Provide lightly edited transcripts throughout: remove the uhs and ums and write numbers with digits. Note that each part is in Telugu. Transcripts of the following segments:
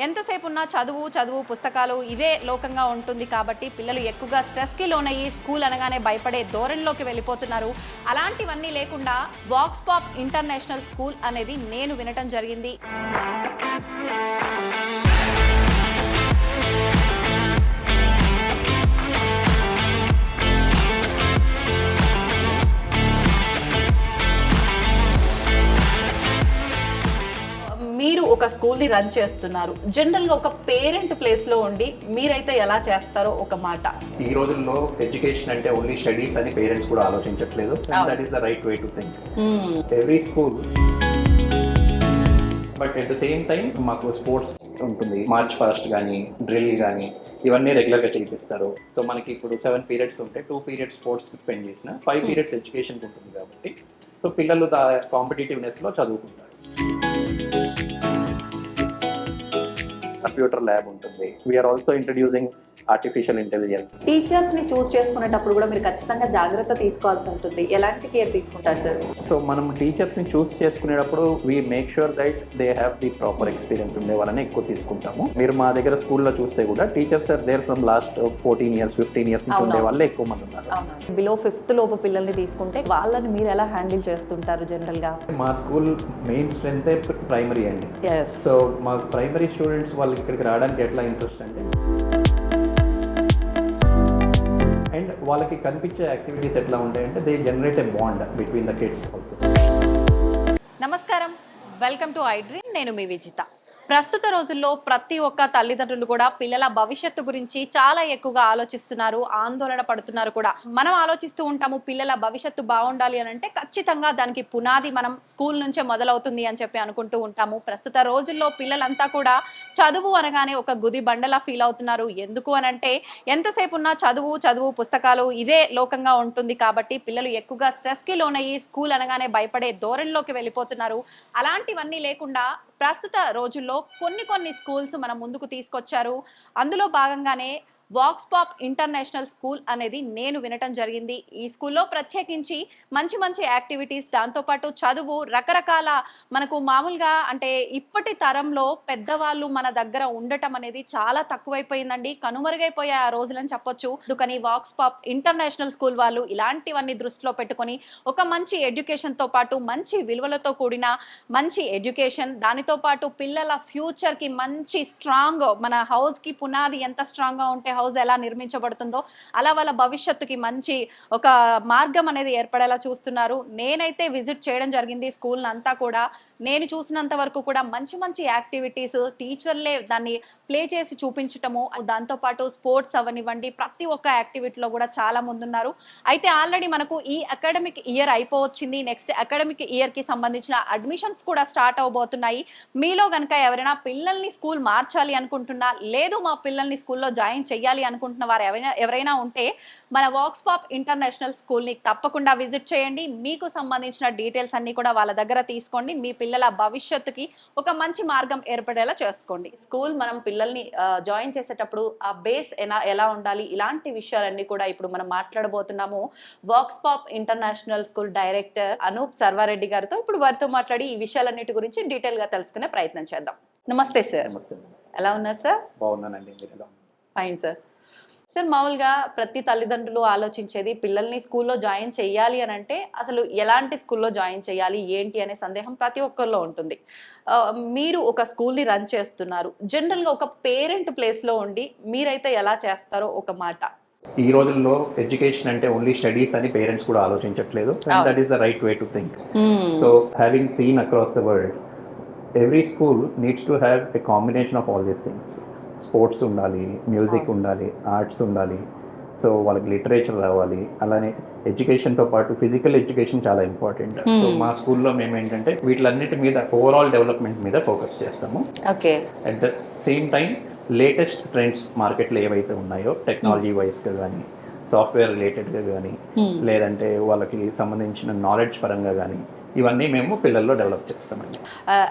ఎంతసేపు ఉన్నా చదువు పుస్తకాలు ఇదే లోకంగా ఉంటుంది కాబట్టి పిల్లలు ఎక్కువగా స్ట్రెస్కి లోనయ్యి స్కూల్ అనగానే భయపడే ధోరణిలోకి వెళ్ళిపోతున్నారు. అలాంటివన్నీ లేకుండా వాక్స్ పాప్ ఇంటర్నేషనల్ స్కూల్ అనేది నేను వినటం జరిగింది. మీరు ఒక స్కూల్ని రన్ చేస్తున్నారు. జనరల్గా ఒక పేరెంట్ ప్లేస్లో ఉండి మీరైతే ఎలా చేస్తారో ఒక మాట. ఈ రోజుల్లో ఎడ్యుకేషన్ అంటే ఓన్లీ స్టడీస్ అని పేరెంట్స్ కూడా ఆలోచించట్లేదు. That is the right way to think. Every school, but at the same time మాకు స్పోర్ట్స్ ఉంటుంది. మార్చ్ ఫాస్ట్ కానీ డ్రిల్ కానీ ఇవన్నీ రెగ్యులర్గా చేపిస్తారు. సో మనకి ఇప్పుడు 7 పీరియడ్స్ ఉంటే 2 పీరియడ్స్ స్పోర్ట్స్ స్పెండ్ చేసిన 5 పీరియడ్స్ ఎడ్యుకేషన్ ఉంటుంది కాబట్టి సో పిల్లలు కాంపిటేటివ్నెస్లో చదువుకుంటారు. కంప్యూటర్ ల్యాబ్ ఉంటుంది. We are also introducing artificial intelligence. Teachers ని చూస్ చేసుకునేటప్పుడు కూడా మీరు ఖచ్చితంగా జాగ్రత్త తీసుకోవాల్సి ఉంటుంది. ఎలాంటి కేర్ తీసుకుంటారు సార్? సో మనం టీచర్స్ ని చూస్ చేసుకునేటప్పుడు we make sure that they have the proper experience ఉండే వాళ్ళని ఎక్కువ తీసుకుంటాము. మీరు మా దగ్గర స్కూల్లో చూస్తే కూడా teachers are there from last 14 years 15 years నుంచి ఉండే వాళ్ళే ఎక్కువ మంది ఉన్నారు. బిలో 5th లోపు పిల్లల్ని తీసుకుంటే వాళ్ళని మీరు ఎలా హ్యాండిల్ చేస్తుంటారు జనరల్ గా? మా స్కూల్ మెయిన్ స్ట్రెంత్ ప్రైమరీ అండి. సో మా ప్రైమరీ స్టూడెంట్స్ వాళ్ళు ఇక్కడికి రావడానికి ఎట్లా ఇంట్రెస్ట్ అంటే, అండ్ వాళ్ళకి కనిపించే యాక్టివిటీస్ ఎట్లా ఉంటాయంటే they generate a bond between the kids. నమస్కారం, వెల్కమ్ టు ఐ డ్రీమ్. నేను మీ విజిత. ప్రస్తుత రోజుల్లో ప్రతి ఒక్క తల్లిదండ్రులు కూడా పిల్లల భవిష్యత్తు గురించి చాలా ఎక్కువగా ఆలోచిస్తున్నారు, ఆందోళన పడుతున్నారు కూడా. మనం ఆలోచిస్తూ ఉంటాము పిల్లల భవిష్యత్తు బాగుండాలి అని అంటే ఖచ్చితంగా దానికి పునాది మనం స్కూల్ నుంచే మొదలవుతుంది అని చెప్పి అనుకుంటూ ఉంటాము. ప్రస్తుత రోజుల్లో పిల్లలంతా కూడా చదువు అనగానే ఒక గుది బండలా ఫీల్ అవుతున్నారు. ఎందుకు అనంటే ఎంతసేపు ఉన్నా చదువు పుస్తకాలు ఇదే లోకంగా ఉంటుంది కాబట్టి పిల్లలు ఎక్కువగా స్ట్రెస్కి లోనయ్యి స్కూల్ అనగానే భయపడే ధోరణిలోకి వెళ్ళిపోతున్నారు. అలాంటివన్నీ లేకుండా ప్రస్తుత రోజుల్లో కొన్ని స్కూల్స్ మన ముందుకు తీసుకొచ్చారు. అందులో భాగంగానే వాక్స్ పాప్ ఇంటర్నేషనల్ స్కూల్ అనేది నేను వినటం జరిగింది. ఈ స్కూల్లో ప్రత్యేకించి మంచి యాక్టివిటీస్, దాంతోపాటు చదువు, రకరకాల మనకు మామూలుగా అంటే ఇప్పటి తరంలో పెద్దవాళ్ళు మన దగ్గర ఉండటం అనేది చాలా తక్కువైపోయిందండి, కనుమరుగైపోయే ఆ రోజులని చెప్పొచ్చు. అందుకని వాక్స్ పాప్ ఇంటర్నేషనల్ స్కూల్ వాళ్ళు ఇలాంటివన్నీ దృష్టిలో పెట్టుకొని ఒక మంచి ఎడ్యుకేషన్తో పాటు మంచి విలువలతో కూడిన మంచి ఎడ్యుకేషన్, దానితో పాటు పిల్లల ఫ్యూచర్కి మంచి స్ట్రాంగ్, మన హౌస్కి పునాది ఎంత స్ట్రాంగ్గా ఉంటే హౌస్ ఎలా నిర్మించబడుతుందో అలా వాళ్ళ భవిష్యత్తుకి మంచి ఒక మార్గం అనేది ఏర్పడేలా చూస్తున్నారు. నేనైతే విజిట్ చేయడం జరిగింది స్కూల్ అంతా కూడా. నేను చూసినంత వరకు కూడా మంచి యాక్టివిటీస్, టీచర్లే దాన్ని ప్లే చేసి చూపించటము, దాంతోపాటు స్పోర్ట్స్ అవనివ్వండి, ప్రతి ఒక్క యాక్టివిటీలో కూడా చాలా ముందున్నారు. అయితే ఆల్రెడీ మనకు ఈ అకాడమిక్ ఇయర్ అయిపోవచ్చింది. నెక్స్ట్ అకాడమిక్ ఇయర్కి సంబంధించిన అడ్మిషన్స్ కూడా స్టార్ట్ అవబోతున్నాయి. మీలో కనుక ఎవరైనా పిల్లల్ని స్కూల్ మార్చాలి అనుకుంటున్నా, లేదు మా పిల్లల్ని స్కూల్లో జాయిన్ చెయ్యాలి అనుకుంటున్న వారు ఎవరైనా ఉంటే మన వాక్స్ పాప్ ఇంటర్నేషనల్ స్కూల్ని తప్పకుండా విజిట్ చేయండి. మీకు సంబంధించిన డీటెయిల్స్ అన్ని కూడా వాళ్ళ దగ్గర తీసుకోండి. మీ పిల్లల భవిష్యత్తుకి ఒక మంచి మార్గం ఏర్పడేలా చేసుకోండి. స్కూల్ మనం పిల్లల్ని జాయిన్ చేసేటప్పుడు ఆ బేస్ ఎలా ఉండాలి, ఇలాంటి విషయాలన్నీ కూడా ఇప్పుడు మనం మాట్లాడబోతున్నాము Vox Pop international school director Anoop Sarvareddy గారితో. ఇప్పుడు వారితో మాట్లాడి ఈ విషయాలన్నిటి గురించి డీటెయిల్ గా తెలుసుకునే ప్రయత్నం చేద్దాం. నమస్తే సార్. ఎలా ఉన్నారు సార్? బాగున్నానండి. Fine sir. సార్, మామూలుగా ప్రతి తల్లిదండ్రులు ఆలోచించేది పిల్లల్ని స్కూల్లో జాయిన్ చేయాలి అని అంటే అసలు ఎలాంటి స్కూల్లో జాయిన్ చేయాలి ఏంటి అనే సందేహం ప్రతి ఒక్కరిలో ఉంటుంది. మీరు ఒక స్కూల్ని రన్ చేస్తున్నారు. జనరల్గా ఒక పేరెంట్ ప్లేస్లో ఉండి మీరైతే ఎలా చేస్తారో ఒక మాట. ఈ రోజుల్లో ఎడ్యుకేషన్ అంటే ఓన్లీ స్టడీస్ అని పేరెంట్స్ కూడా ఆలోచించట్లేదు. That is the right way to think. So having seen across the world, every school needs to have a combination of all these things. Sports ఉండాలి, మ్యూజిక్ ఉండాలి, ఆర్ట్స్ ఉండాలి, సో వాళ్ళకి లిటరేచర్ రావాలి. అలానే ఎడ్యుకేషన్తో పాటు ఫిజికల్ ఎడ్యుకేషన్ చాలా ఇంపార్టెంట్. సో మా స్కూల్లో మేము ఏంటంటే వీటిలన్నిటి మీద ఓవరాల్ డెవలప్మెంట్ మీద ఫోకస్ చేస్తాము. Okay. At the same time latest trends మార్కెట్లో ఏవైతే ఉన్నాయో టెక్నాలజీ వైజ్గా కానీ, సాఫ్ట్వేర్ రిలేటెడ్గా కానీ, లేదంటే వాళ్ళకి సంబంధించిన నాలెడ్జ్ పరంగా కానీ ఇవన్నీ మేము పిల్లల్లో డెవలప్ చేస్తామండి.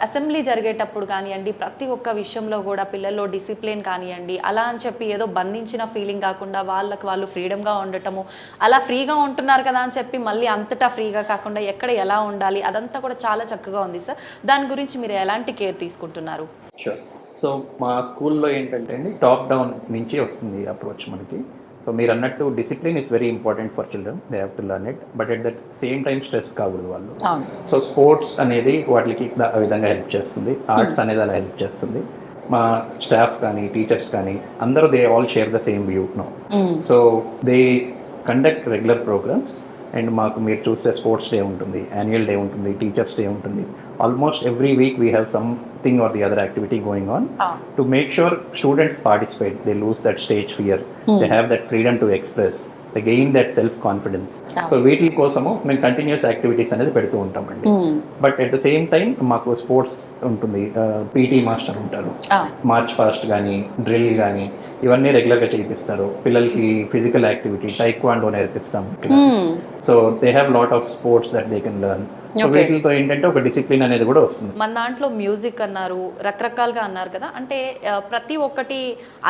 అసెంబ్లీ జరిగేటప్పుడు కానివ్వండి, ప్రతి ఒక్క విషయంలో కూడా పిల్లల్లో డిసిప్లిన్ కానివ్వండి, అలా అని చెప్పి ఏదో బంధించిన ఫీలింగ్ కాకుండా వాళ్ళకి వాళ్ళు ఫ్రీడమ్గా ఉండటము, అలా ఫ్రీగా ఉంటున్నారు కదా అని చెప్పి మళ్ళీ అంతటా ఫ్రీగా కాకుండా ఎక్కడ ఎలా ఉండాలి అదంతా కూడా చాలా చక్కగా ఉంది సార్. దాని గురించి మీరు ఎలాంటి కేర్ తీసుకుంటున్నారు? షూర్. సో మా స్కూల్లో ఏంటంటే అండి టాప్ డౌన్ నుంచి వస్తుంది అప్రోచ్ మనకి. సో మీరు అన్నట్టు discipline is very important for children, they have to learn it, but at that same time stress కాకూడదు వాళ్ళు. అవును. సో స్పోర్ట్స్ అనేది వాటికి ఆ విధంగా హెల్ప్ చేస్తుంది, ఆర్ట్స్ అనేది అలా హెల్ప్ చేస్తుంది. మా స్టాఫ్ కానీ టీచర్స్ కానీ అందరూ they all share the same view no. So they conduct regular programs and మాకు మీరు చూస్తే స్పోర్ట్స్ డే ఉంటుంది, యాన్యువల్ డే ఉంటుంది, టీచర్స్ డే ఉంటుంది. Almost every week we have something or the other activity going on to make sure students participate, they lose that stage fear, they have that freedom to express, they gain that self confidence. So వీటి కోసము మేము కంటిన్యూస్ యాక్టివిటీస్ అనేది పెడుతూ ఉంటామండి. But at the same time మాకు స్పోర్ట్స్ ఉంటుంది, పీటీ మాస్టర్ ఉంటారు, మార్చ్ పాస్ట్ కానీ డ్రిల్ కానీ ఇవన్నీ రెగ్యులర్గా చేయిస్తారు. పిల్లలకి ఫిజికల్ యాక్టివిటీ టైక్వాండో నేర్పిస్తాం. So they have lot of sports that they can learn. So వీటితో ఏంటంటే ఒక డిసిప్లిన్ అనేది కూడా వస్తుంది. మన దాంట్లో మ్యూజిక్ అన్నారు, రకరకాలుగా అన్నారు కదా, అంటే ప్రతి ఒక్కటి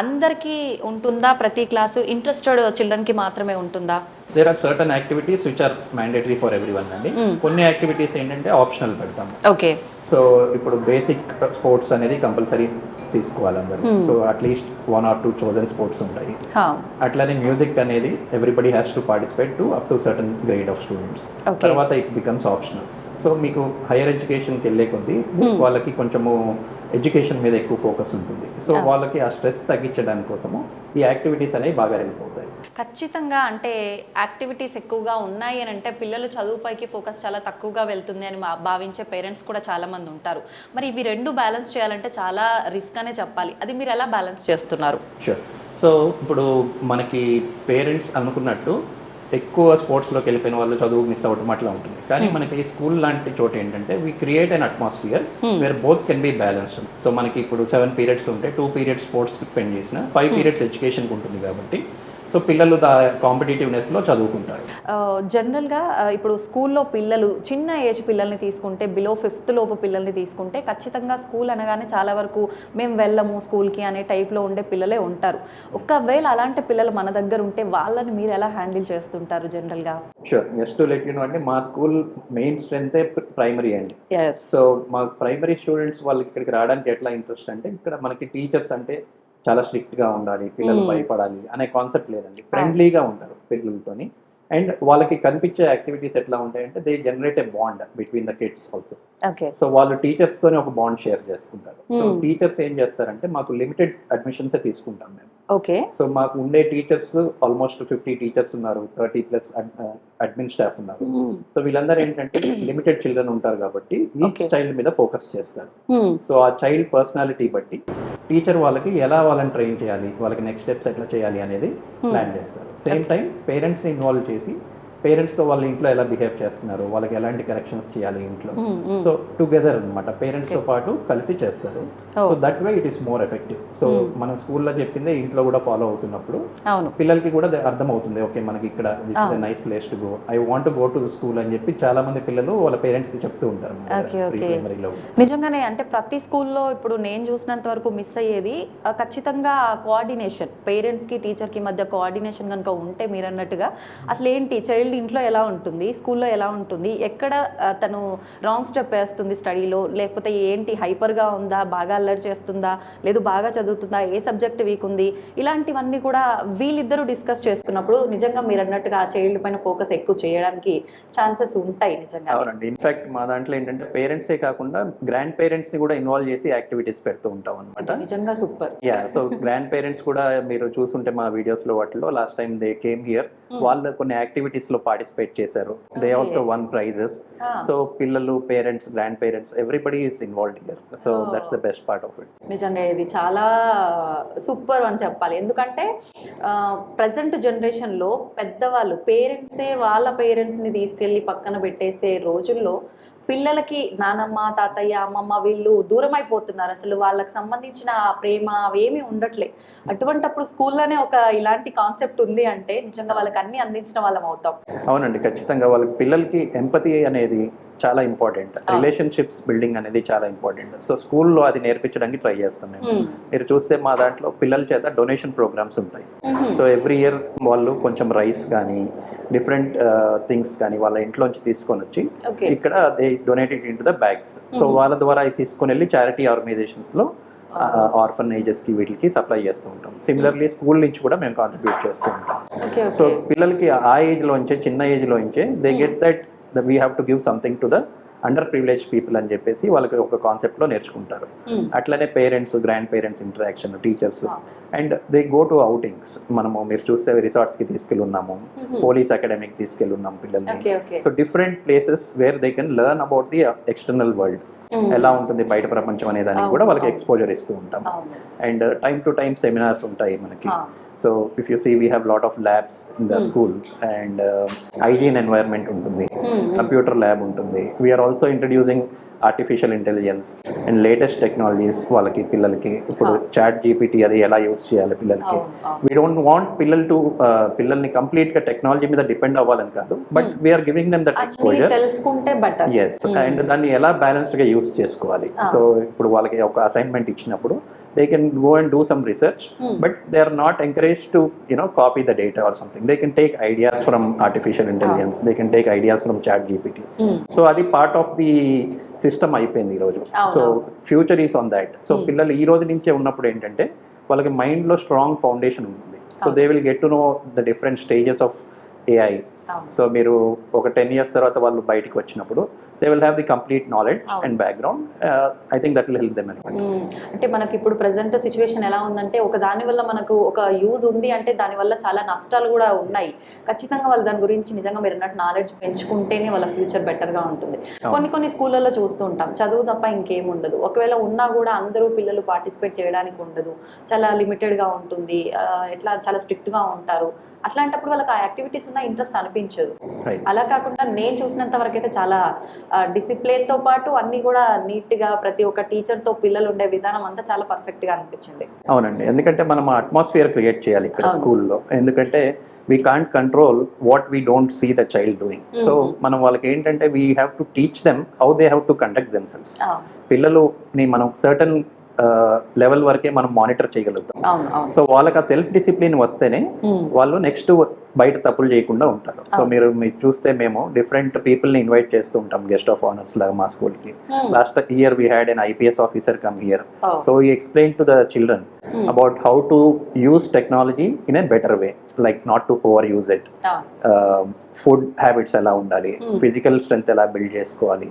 అందరికీ ఉంటుందా? ప్రతి క్లాసు ఇంట్రెస్టెడ్ చిల్డ్రన్కి మాత్రమే ఉంటుందా? There are certain activities which are mandatory for everyone అండి. కొన్ని యాక్టివిటీస్ ఏంటంటే ఆప్షనల్ పెడతాము. ఓకే. సో ఇప్పుడు బేసిక్ స్పోర్ట్స్ అనేది కంపల్సరీ తీసుకోవాలి అందరూ. So at least 1 or 2 chosen sports ఉంటాయి. అట్లానే మ్యూజిక్ అనేది everybody has to participate to up to certain grade of students. తర్వాత ఇట్ బికమ్స్ ఆప్షనల్. సో మీకు హైయర్ ఎడ్యుకేషన్కి వెళ్ళే కొద్దీ వాళ్ళకి కొంచెము ఎడ్యుకేషన్ మీద ఎక్కువ ఫోకస్ ఉంటుంది. సో వాళ్ళకి ఆ స్ట్రెస్ తగ్గించడానికి కోసము ఈ యాక్టివిటీస్ అనేవి బాగా హెల్ప్ అవుతాయి. ఖచ్చితంగా. అంటే యాక్టివిటీస్ ఎక్కువగా ఉన్నాయి అని అంటే పిల్లలు చదువుపైకి ఫోకస్ చాలా తక్కువగా వెళ్తుంది అని భావించే పేరెంట్స్ కూడా చాలా మంది ఉంటారు. మరి ఇవి రెండు బ్యాలెన్స్ చేయాలంటే చాలా రిస్క్ అనే చెప్పాలి. అది మీరు ఎలా బ్యాలెన్స్ చేస్తున్నారు? షూర్. సో ఇప్పుడు మనకి పేరెంట్స్ అనుకున్నట్టు ఎక్కువ స్పోర్ట్స్లోకి వెళ్ళిపోయిన వాళ్ళు చదువు మిస్ అవ్వటం అట్లా ఉంటుంది. కానీ మనకి స్కూల్ లాంటి చోట ఏంటంటే we create an atmosphere where both can be balanced. So మనకి ఇప్పుడు 7 periods ఉంటే 2 periods స్పోర్ట్స్కి స్పెండ్ చేసిన 5 periods ఎడ్యుకేషన్కి ఉంటుంది కాబట్టి సో పిల్లలు కాంపిటేటివ్నెస్లో చదువుకుంటారు. జనరల్గా ఇప్పుడు స్కూల్లో పిల్లలు చిన్న ఏజ్ పిల్లల్ని తీసుకుంటే బిలో 5th లోపు పిల్లల్ని తీసుకుంటే ఖచ్చితంగా స్కూల్ అనగానే చాలా వరకు మేము వెళ్ళము స్కూల్కి అనే టైప్లో ఉండే పిల్లలే ఉంటారు. ఒకవేళ అలాంటి పిల్లలు మన దగ్గర ఉంటే వాళ్ళని మీరు ఎలా హ్యాండిల్ చేస్తుంటారు జనరల్గా? Sure. Just to let you know అండి, మా స్కూల్ మెయిన్ స్ట్రెంతే ప్రైమరీ అండి. సో మా ప్రైమరీ స్టూడెంట్స్ వాళ్ళకి ఇక్కడికి రావడానికి ఎట్లా ఇంట్రెస్ట్ అంటే ఇక్కడ మనకి టీచర్స్ అంటే చాలా స్ట్రిక్ట్గా ఉండాలి, పిల్లలు భయపడాలి అనే కాన్సెప్ట్ లేదండి. ఫ్రెండ్లీగా ఉంటారు పిల్లలతోని. అండ్ వాళ్ళకి కనిపించే యాక్టివిటీస్ ఎట్లా ఉంటాయంటే they generate a bond between the kids also. So వాళ్ళు టీచర్స్ తోనే ఒక బాండ్ షేర్ చేసుకుంటారు. సో టీచర్స్ ఏం చేస్తారంటే మాకు లిమిటెడ్ అడ్మిషన్స్ తీసుకుంటాం మేము. ఓకే. సో మాకు ఉండే టీచర్స్ ఆల్మోస్ట్ 50 టీచర్స్ ఉన్నారు, 30+ అడ్మిన్ స్టాఫ్ ఉన్నారు. సో వీళ్ళందరూ ఏంటంటే లిమిటెడ్ చిల్డ్రన్ ఉంటారు కాబట్టి ఈచ్ చైల్డ్ మీద ఫోకస్ చేస్తారు. సో ఆ చైల్డ్ పర్సనాలిటీ బట్టి టీచర్ వాళ్ళకి ఎలా వాళ్ళని ట్రైన్ చేయాలి, వాళ్ళకి నెక్స్ట్ స్టెప్స్ ఎట్లా చేయాలి అనేది ప్లాన్ చేస్తారు. సేమ్ టైం పేరెంట్స్ని ఇన్వాల్వ్ చేసి పేరెంట్స్తో వాళ్ళ ఇంట్లో ఎలా బిహేవ్ చేస్తున్నారు, వాళ్ళకి ఎలాంటి కరెక్షన్స్ చేయాలి ఇంట్లో, సో టుగెదర్ అనమాట పేరెంట్స్తో పాటు కలిసి చేస్తారు. So that way it is more effective. So మనం స్కూల్లో చెప్పిందే ఇంట్లో కూడా ఫాలో అవుతున్నప్పుడు పిల్లలకి కూడా అర్థం అవుతుంది, ఓకే మనకి ఇక్కడ this is a nice place to go, I want to go to school అని చెప్పి చాలా మంది పిల్లలు వాళ్ళ పేరెంట్స్కి చెప్తూ ఉంటారు. నిజంగానే అంటే ప్రతి స్కూల్లో ఇప్పుడు నేను చూసినంత వరకు మిస్ అయ్యేది ఖచ్చితంగా కోఆర్డినేషన్, పేరెంట్స్కి టీచర్కి మధ్య కోఆర్డినేషన్ కనుక ఉంటే మీరు అన్నట్టుగా అసలు ఏంటి చైల్డ్ ఇంట్లో ఎలా ఉంటుంది, స్కూల్లో ఎలా ఉంటుంది, ఎక్కడ తను రాంగ్ స్టెప్ వేస్తుంది స్టడీలో, లేకపోతే ఏంటి హైపర్గా ఉందా, బాగా అల్లరి చేస్తుందా, లేదు బాగా చదువుతుందా, ఏ సబ్జెక్ట్ వీక్ ఉంది, ఇలాంటివన్నీ కూడా వీళ్ళిద్దరూ డిస్కస్ చేసుకున్నప్పుడు నిజంగా మీరు అన్నట్టుగా ఆ చైల్డ్ పైన ఫోకస్ ఎక్కువ చేయడానికి ఛాన్సెస్ ఉంటాయి నిజంగా. అవునండి. ఇన్ఫాక్ట్ మా దాంట్లో ఏంటంటే పేరెంట్సే కాకుండా గ్రాండ్ పేరెంట్స్ని కూడా ఇన్వాల్వ్ చేసి యాక్టివిటీస్ పెడుతూ ఉంటాం అనమాట. నిజంగా సూపర్. సో గ్రాండ్ పేరెంట్స్ కూడా మీరు చూసుంటే మా వీడియోస్లో వాటిలో last time they came here, వాళ్ళు కొన్ని యాక్టివిటీస్లో పార్టిసిపేట్ చేశారు. They also won prizes. So పిల్లలు, parents, grand parents everybody is involved here. So that's the best part of it. నిజంగా ఇది చాలా సూపర్ అని చెప్పాలి. ఎందుకంటే ప్రజెంట్ జనరేషన్లో పెద్దవాళ్ళు పేరెంట్సే వాళ్ళ పేరెంట్స్ని తీసుకెళ్ళి పక్కన పెట్టేసే రోజుల్లో పిల్లలకి నానమ్మ, తాతయ్య, అమ్మమ్మ వీళ్ళు దూరం అయిపోతున్నారు. అసలు వాళ్ళకి సంబంధించిన ప్రేమ అవేమీ ఉండట్లే. అటువంటప్పుడు స్కూల్లోనే ఒక ఇలాంటి కాన్సెప్ట్ ఉంది అంటే నిజంగా వాళ్ళకి అన్ని అందించిన వాళ్ళం అవుతాం. అవునండి, ఖచ్చితంగా. వాళ్ళకి పిల్లలకి ఎంపతి అనేది చాలా ఇంపార్టెంట్, రిలేషన్షిప్స్ బిల్డింగ్ అనేది చాలా ఇంపార్టెంట్. సో స్కూల్లో అది నేర్పించడానికి ట్రై చేస్తాం మేము. మీరు చూస్తే మా దాంట్లో పిల్లల చేత డొనేషన్ ప్రోగ్రామ్స్ ఉంటాయి. సో ఎవ్రీ ఇయర్ వాళ్ళు కొంచెం రైస్ కానీ డిఫరెంట్ థింగ్స్ కానీ వాళ్ళ ఇంట్లోంచి తీసుకొని వచ్చి ఇక్కడ they donated in to the bags. So వాళ్ళ ద్వారా తీసుకొని వెళ్ళి చారిటీ ఆర్గనైజేషన్స్లో ఆర్ఫనేజెస్కి వీటికి సప్లై చేస్తూ ఉంటాం. సిమిలర్లీ స్కూల్ నుంచి కూడా మేము కాంట్రిబ్యూట్ చేస్తూ ఉంటాం. ఓకే సో ఓకే పిల్లలకి ఆ ఏజ్లోంచే, చిన్న ఏజ్లోంచే they get that we have to give something to the under privilege people అని చెప్పేసి వాళ్ళకి ఒక కాన్సెప్ట్లో నేర్చుకుంటారు. అట్లనే parents, grand parents interaction, teachers, and they go to outings. మనము మీరు చూస్తే రిసార్ట్స్కి తీసుకెళ్ళున్నాము, పోలీస్ అకాడమీకి తీసుకెళ్ళున్నాం పిల్లల్ని. Okay okay so different places where they can learn about the external world, ఎలా ఉంటుంది బయట ప్రపంచం అనే దానికి కూడా వాళ్ళకి ఎక్స్పోజర్ ఇస్తూ ఉంటాం. And time to time seminars ఉంటాయి మనకి. So if you see we have lot of labs in the school, and hygiene environment ఉంటుంది, కంప్యూటర్ ల్యాబ్ ఉంటుంది. We are also introducing artificial intelligence and latest technologies వాళ్ళకి, పిల్లలకి. ఇప్పుడు చాట్ జీపీటీ అది ఎలా యూజ్ చేయాలి పిల్లలకి. వీ డోంట్ వాంట్ పిల్లల్ని కంప్లీట్గా టెక్నాలజీ మీద డిపెండ్ అవ్వాలని కాదు, but we're giving them that exposure. తెలుసుకుంటే బెటర్. ఎస్, అండ్ దాన్ని ఎలా బ్యాలెన్స్డ్గా యూజ్ చేసుకోవాలి. సో ఇప్పుడు వాళ్ళకి ఒక అసైన్మెంట్ ఇచ్చినప్పుడు they can go and do some research, but they are not encouraged to copy the data or something. They can take ideas from artificial intelligence, they can take ideas from chat gpt. So adi part of the system అయిపోయింది ఈ రోజు. So future is on that. So పిల్లలు ఈ రోజు నుంచే ఉన్నప్పుడు ఏంటంటే వాళ్ళకి మైండ్లో స్ట్రాంగ్ ఫౌండేషన్ ఉంటుంది. So they will get to know the different stages of AI. So మీరు ఒక 10 years తర్వాత వాళ్ళు బయటికి వచ్చినప్పుడు they will have the complete knowledge and background. I think that will help them అనమాట. అంటే మనకి ఇప్పుడు ప్రెసెంట్ సిచ్యువేషన్ ఎలా ఉందంటే, ఒక దాని వల్ల మనకు ఒక యూజ్ ఉంది అంటే దానివల్ల చాలా నష్టాలు కూడా ఉన్నాయి. ఖచ్చితంగా వాళ్ళు దాని గురించి నిజంగా మీరు అన్నట్టు నాలెడ్జ్ పెంచుకుంటేనే వాళ్ళ ఫ్యూచర్ బెటర్గా ఉంటుంది. కొన్ని స్కూళ్ళల్లో చూస్తూ ఉంటాం, చదువు తప్ప ఇంకేం ఉండదు. ఒకవేళ ఉన్నా కూడా అందరూ పిల్లలు పార్టిసిపేట్ చేయడానికి ఉండదు, చాలా లిమిటెడ్గా ఉంటుంది, ఎట్లా చాలా స్ట్రిక్ట్గా ఉంటారు. అట్లాంటప్పుడు వాళ్ళకి ఆ యాక్టివిటీస్ ఉన్న ఇంట్రెస్ట్ అనిపించదు. అలా కాకుండా నేను చూసినంత వరకు అయితే చాలా డిసిప్లిన్తో పాటు అన్ని కూడా నీట్గా ప్రతి ఒక్క టీచర్తో పిల్లలు ఉండే విధానం అంతా చాలా పర్ఫెక్ట్గా అనిపించింది. అవునండి, ఎందుకంటే మనం అట్మాస్ఫియర్ క్రియేట్ చేయాలి ఇక్కడ స్కూల్లో. ఎందుకంటే we can't control what we don't see the child doing. So మనం వాళ్ళకి ఏంటంటే we have to teach them how they have to conduct themselves. పిల్లలుని మనం సర్టన్ లెవెల్ వరకే మనం మానిటర్ చేయగలుగుతాం. సో వాళ్ళకి ఆ సెల్ఫ్ డిసిప్లిన్ వస్తేనే వాళ్ళు నెక్స్ట్ బయట తప్పులు చేయకుండా ఉంటారు. సో మీరు చూస్తే మేము డిఫరెంట్ పీపుల్ని ఇన్వైట్ చేస్తూ ఉంటాం గెస్ట్ ఆఫ్ ఆనర్స్ లాగా మా స్కూల్కి. Last year we had an IPS officer come here. So he explain to the children about how to use technology in a better way, like not to overuse it. Food habits ఎలా ఉండాలి, physical strength ఎలా build చేసుకోవాలి,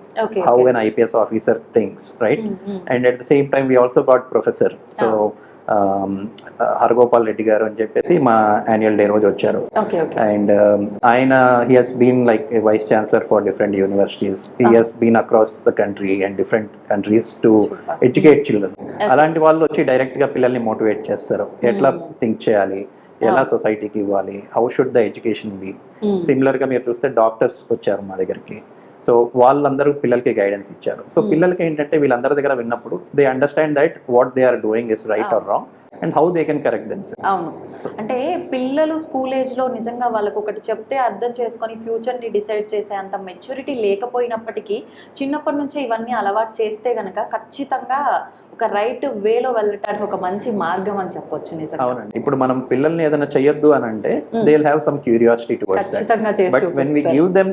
how an IPS officer thinks, right? And at the same time we also got professor. So Haragopal Reddy గారు అని చెప్పేసి మా యాన్యువల్ డే రోజు వచ్చారు. అండ్ ఆయన he has been like a vice chancellor for different universities. He has been across the country and different countries to educate children. అలాంటి వాళ్ళు వచ్చి డైరెక్ట్గా పిల్లల్ని మోటివేట్ చేస్తారు, ఎట్లా థింక్ చేయాలి, ఎలా సొసైటీకి ఇవ్వాలి, how should the education be. సిమిలర్గా మీరు చూస్తే డాక్టర్స్ వచ్చారు మా దగ్గరికి. సో వాళ్ళందరూ పిల్లలకి గైడెన్స్ ఇచ్చారు. సో పిల్లలకి ఏంటంటే వీళ్ళందరి దగ్గర విన్నప్పుడు they understand that what they are doing is right or wrong and how they can correct themselves. అవును, అంటే పిల్లలు స్కూల్ ఏజ్లో నిజంగా వాళ్ళకు ఒకటి చెప్తే అర్థం చేసుకొని ఫ్యూచర్ని డిసైడ్ చేసే అంత మెచ్యూరిటీ లేకపోయినప్పటికీ చిన్నప్పటి నుంచే ఇవన్నీ అలవాటు చేస్తే గనక ఖచ్చితంగా ఒక రైట్ వేలో వెళ్ళటానికి ఒక మంచి మార్గం అని చెప్పొచ్చు. నిజంగా అవునండి, ఇప్పుడు మనం పిల్లల్ని ఏదైనా చేయొద్దు అని అంటే they will have some curiosity towards that. But when we give them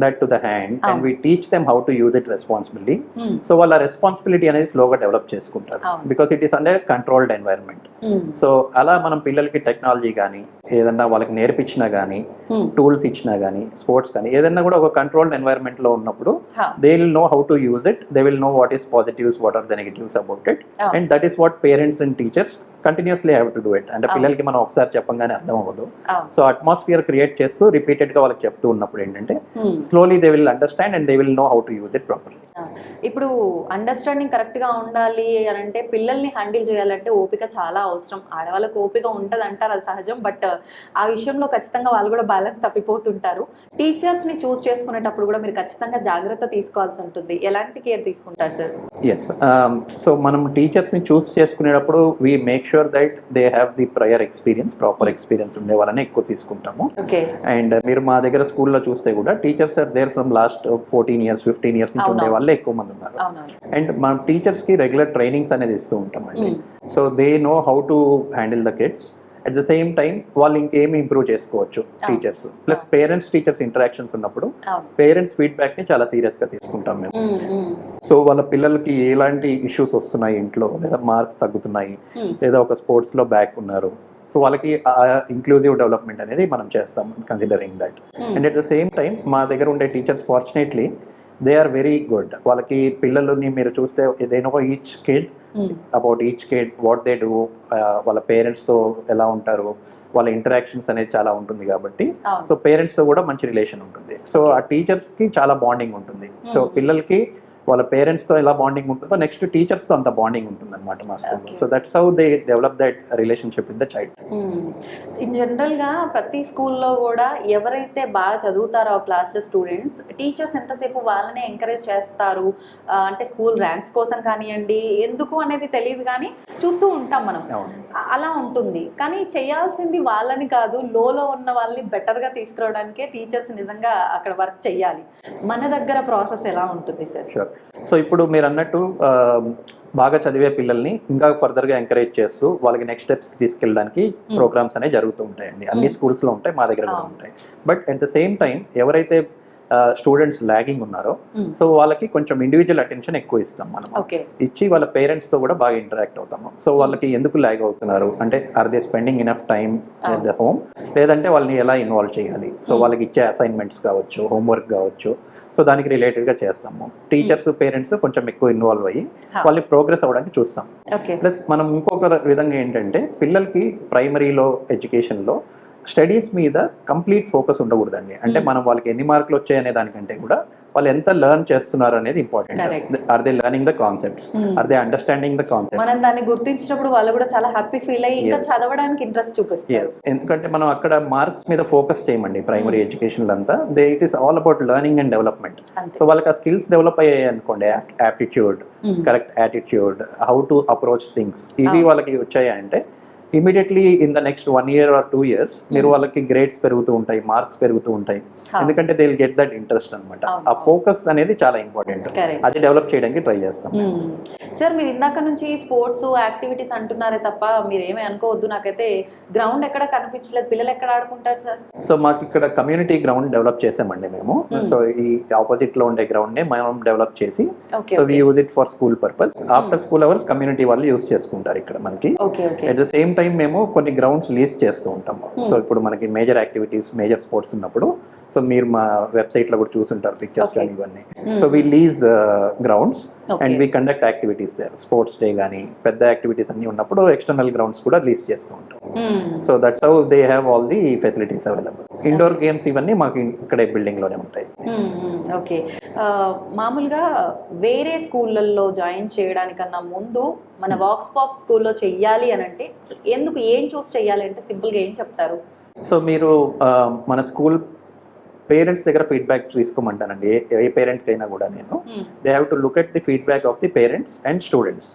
that to the hand and we teach them how to use it responsibly, so వాళ్ళ రెస్పాన్సిబిలిటీ అనేది స్లోగా డెవలప్ చేసుకుంటారు, because it is under controlled environment. So అలా మనం పిల్లలకి టెక్నాలజీ కానీ ఏదన్నా వాళ్ళకి నేర్పించినా కానీ టూల్స్ ఇచ్చినా కానీ స్పోర్ట్స్ కానీ ఏదన్నా కూడా ఒక కంట్రోల్డ్ ఎన్వైరన్మెంట్ లో ఉన్నప్పుడు they will know how to use it, they will know what is positives, what are the negatives about it, and that is what parents and teachers continuously have to do it. అంటే పిల్లలకి మనం ఒకసారి చెప్పంగానే అర్థం అవ్వదు. సో అట్మాస్ఫియర్ క్రియేట్ చేస్తూ రిపీటెడ్ గా వాళ్ళకి చెప్తూ ఉన్నప్పుడు ఏంటంటే slowly they will understand and they will know how to use it properly. ఇప్పుడు అండర్స్టాండింగ్ కరెక్ట్ గా ఉండాలి అని అంటే పిల్లల్ని హ్యాండిల్ చేయాలంటే ఓపిక చాలా అవసరం. ఆడవాళ్ళకి ఓపిక ఉంటుంది అంటారు, అది సహజం. బట్ ఆ విషయంలో ఖచ్చితంగా వాళ్ళు కూడా బ్యాలెన్స్ తప్పిపోతుంటారు. టీచర్స్ ని చూస్ చేసుకునేటప్పుడు కూడా మీరు ఖచ్చితంగా జాగ్రత్త తీసుకోవాల్సి ఉంటుంది. ఎలాంటి కేర్ తీసుకుంటారు సార్? ఎస్, సో మనం టీచర్స్ ని చూస్ చేసుకునేటప్పుడు we make sure that they have the prior experience, proper experience ఉండే వాళ్ళని ఎక్కువ తీసుకుంటాము. అండ్ మీరు మా దగ్గర స్కూల్లో చూస్తే కూడా teachers are there from last 14 years 15 years నుంచి ఉండే వాళ్ళే ఎక్కువ మంది ఉన్నారు. అండ్ మనం టీచర్స్ కి రెగ్యులర్ ట్రైనింగ్స్ అనేది ఇస్తూ ఉంటామండి. So they know how to handle the kids at the same time వాళ్ళు ఇంకేమి ఇంప్రూవ్ చేసుకోవచ్చు teachers. Plus parents teachers interactions ఉన్నప్పుడు పేరెంట్స్ ఫీడ్బ్యాక్ని చాలా సీరియస్గా తీసుకుంటాం మేము. సో వాళ్ళ పిల్లలకి ఎలాంటి ఇష్యూస్ వస్తున్నాయి ఇంట్లో, లేదా మార్క్స్ తగ్గుతున్నాయి, లేదా ఒక స్పోర్ట్స్లో బ్యాక్ ఉన్నారు, సో వాళ్ళకి ఇంక్లూజివ్ డెవలప్మెంట్ అనేది మనం చేస్తాం considering that. And at the same time మా దగ్గర ఉండే teachers fortunately they are very good. వాళ్ళకి పిల్లలని మీరు చూస్తే ఏదైనా each kid about each kid what they do, వాళ్ళ పేరెంట్స్తో ఎలా ఉంటారు, వాళ్ళ ఇంటరాక్షన్స్ అనేది చాలా ఉంటుంది కాబట్టి సో పేరెంట్స్తో కూడా మంచి రిలేషన్ ఉంటుంది. సో ఆ టీచర్స్కి చాలా బాండింగ్ ఉంటుంది. సో పిల్లలకి వాళ్ళ పేరెంట్స్తో ఎలా బాండింగ్ ఉంటుందో నెక్స్ట్ టీచర్స్తో అంత బాండింగ్ ఉంటుంది అనమాట మా స్కూల్లో. So that's how they develop that relationship with the child. In జనరల్గా ప్రతి స్కూల్లో కూడా ఎవరైతే బాగా చదువుతారో ఆ క్లాస్లో స్టూడెంట్స్, టీచర్స్ ఎంతసేపు వాళ్ళనే ఎంకరేజ్ చేస్తారు. అంటే స్కూల్ ర్యాంక్స్ కోసం కానివ్వండి, ఎందుకు అనేది తెలియదు కానీ చూస్తూ ఉంటాం మనం, అలా ఉంటుంది. కానీ చేయాల్సింది వాళ్ళని కాదు, లోలో ఉన్న వాళ్ళని బెటర్గా తీసుకురావడానికే టీచర్స్ నిజంగా అక్కడ వర్క్ చేయాలి. మన దగ్గర ప్రాసెస్ ఎలా ఉంటుంది సార్? షూర్. సో ఇప్పుడు మీరు అన్నట్టు బాగా చదివే పిల్లల్ని ఇంకా ఫర్దర్గా ఎంకరేజ్ చేస్తూ వాళ్ళకి నెక్స్ట్ స్టెప్స్కి తీసుకెళ్ళడానికి ప్రోగ్రామ్స్ అనేవి జరుగుతూ ఉంటాయండి. అన్ని స్కూల్స్లో ఉంటాయి, మా దగ్గర కూడా ఉంటాయి. But at the same time ఎవరైతే స్టూడెంట్స్ లాగింగ్ ఉన్నారో సో వాళ్ళకి కొంచెం ఇండివిజువల్ అటెన్షన్ ఎక్కువ ఇస్తాం మనం. ఇచ్చి వాళ్ళ పేరెంట్స్తో కూడా బాగా ఇంటరాక్ట్ అవుతాము. సో వాళ్ళకి ఎందుకు లాగ్ అవుతున్నారు అంటే are they spending enough time at the home, లేదంటే వాళ్ళని ఎలా ఇన్వాల్వ్ చేయాలి, సో వాళ్ళకి ఇచ్చే అసైన్మెంట్స్ కావచ్చు, హోంవర్క్ కావచ్చు, సో దానికి రిలేటెడ్గా చేస్తాము. టీచర్స్ పేరెంట్స్ కొంచెం ఎక్కువ ఇన్వాల్వ్ అయ్యి వాళ్ళని ప్రోగ్రెస్ అవ్వడానికి చూస్తాం. ప్లస్ మనం ఇంకొక విధంగా ఏంటంటే పిల్లలకి ప్రైమరీలో ఎడ్యుకేషన్లో స్టడీస్ మీద కంప్లీట్ ఫోకస్ ఉండకూడదండి. అంటే మనం వాళ్ళకి ఎన్ని మార్కులు వచ్చాయనే దానికంటే కూడా వాళ్ళు ఎంత లెర్న్ చేస్తున్నారు అనేది important. Are they learning the concepts, are they understanding the concepts. మనం దాన్ని గుర్తించినప్పుడు వాళ్ళు కూడా చాలా హ్యాపీ ఫీల్ అయ్యి ఇంకా చదవడానికి ఇంట్రెస్ట్ చూపిస్తారు. ఎందుకంటే మనం అక్కడ మార్క్స్ మీద ఫోకస్ చేయమండి ప్రైమరీ ఎడ్యుకేషన్ అంతా. It is all about learning and development. So వాళ్ళకి ఆ స్కిల్స్ డెవలప్ అయ్యాయి అనుకోండి, aptitude, correct attitude, how to approach things, ఇవి వాళ్ళకి వచ్చాయంటే immediately in the next 1 year or 2 years మీరు వాళ్ళకి గ్రేడ్స్ పెరుగుతూ ఉంటాయి, మార్క్స్ పెరుగుతూ ఉంటాయి. ఎందుకంటే they will get that interest అనమాట. ఆ ఫోకస్ అనేది చాలా ఇంపార్టెంట్. అది డెవలప్ చేయడానికి ట్రై చేస్తాం. సార్ మీరు ఇందాక నుంచి స్పోర్ట్స్ యాక్టివిటీస్ అంటున్నారే తప్ప మీరు ఏమీ అనుకోవద్దు, నాకైతే గ్రౌండ్ ఎక్కడ కనిపించలేదు, పిల్లలు ఎక్కడ ఆడుకుంటారు సార్? సో మాకు ఇక్కడ కమ్యూనిటీ గ్రౌండ్ డెవలప్ చేసామండి మేము. సో ఈ ఆపోజిట్ లో ఉండే గ్రౌండ్ నే మనం డెవలప్ చేసి so we use it for school purpose. After school hours community వాళ్ళు యూజ్ చేసుకుంటారు ఇక్కడ మనకి. అట్ ద సేమ్ టైం మేము కొన్ని గ్రౌండ్స్ లీజ్ చేస్తూ ఉంటాము. సో ఇప్పుడు మనకి మేజర్ యాక్టివిటీస్, మేజర్ స్పోర్ట్స్ ఉన్నప్పుడు సో మీరు మా వెబ్సైట్ లో కూడా చూసుంటారు పిక్చర్స్ కానీ ఇవన్నీ. So we lease grounds and we conduct activities there. Sports day కానీ పెద్ద యాక్టివిటీస్ అన్ని ఉన్నప్పుడు ఎక్స్టర్నల్ గ్రౌండ్స్ కూడా లీజ్ చేస్తూ ఉంటాం. So that's how they have all the facilities available. Indoor games ఇవన్నీ మాకు ఇక్కడే బిల్డింగ్ లోనే ఉంటాయి. ఓకే. మామూలుగా వేరే స్కూళ్ళల్లో జాయిన్ చేయడానికన్నా ముందు మన వాక్స్ పాప్ స్కూల్లో చెయ్యాలి అని అంటే ఎందుకు, ఏం చూస్ చెయ్యాలి అంటే సింపుల్గా ఏం చెప్తారు? సో మీరు మన స్కూల్ పేరెంట్స్ దగ్గర ఫీడ్బ్యాక్ తీసుకోమంటానండి. ఏ పేరెంట్కి అయినా కూడా నేను they have to look at the feedback of the parents and students.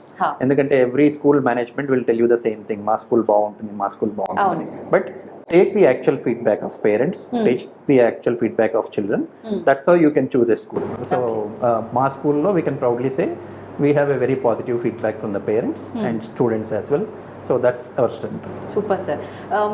ఎందుకంటే every school management will tell you the same thing, మా స్కూల్ బాగుంటుంది, మా స్కూల్ బాగుంటుంది. But take the actual feedback of parents, take the actual feedback of children. That's how you can choose a school. So ma school lo we can proudly say we have a very positive feedback from the parents and students as well. So that's our strength. Super sir.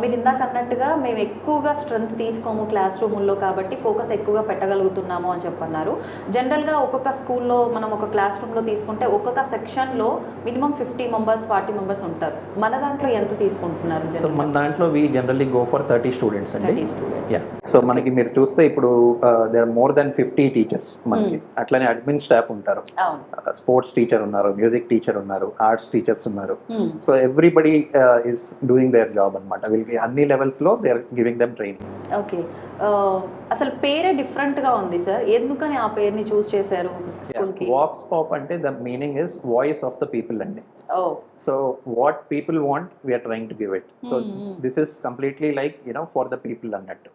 మీరు ఇందాక అన్నట్టుగా మేము ఎక్కువగా స్ట్రెంత్ తీసుకోము క్లాస్ రూముల్లో కాబట్టి ఫోకస్ ఎక్కువగా పెట్టగలుగుతున్నాము అని చెప్పన్నారు. జనరల్గా ఒక్కొక్క స్కూల్లో మనం ఒక క్లాస్ రూమ్లో తీసుకుంటే ఒక్కొక్క సెక్షన్లో మినిమం 50 members 40 members ఉంటారు. మన దాంట్లో ఎంత తీసుకుంటున్నారు? సో మన దాంట్లో we generally go for 30 students అండి. సో మనకి మీరు చూస్తే ఇప్పుడు there are more than 50 teachers మనకి. అట్లనే అడ్మిన్ స్టాఫ్ ఉంటారు, స్పోర్ట్స్ టీచర్ ఉన్నారు, మ్యూజిక్ టీచర్ ఉన్నారు, ఆర్ట్స్ టీచర్స్ ఉన్నారు. So everybody is doing their job అన్నమాట. వీళ్ళకి అన్ని లెవెల్స్ లో they are giving them training. Okay. అసలు పేరే డిఫరెంట్ గా ఉంది సార్, ఎందుకని ఆ పేరుని చూస్ చేశారు స్కూల్ కి? వాక్స్ పాప్ అంటే the meaning is voice of the people అండి. So what people want we are trying to give it. So this is completely like for the people అన్నట్టు.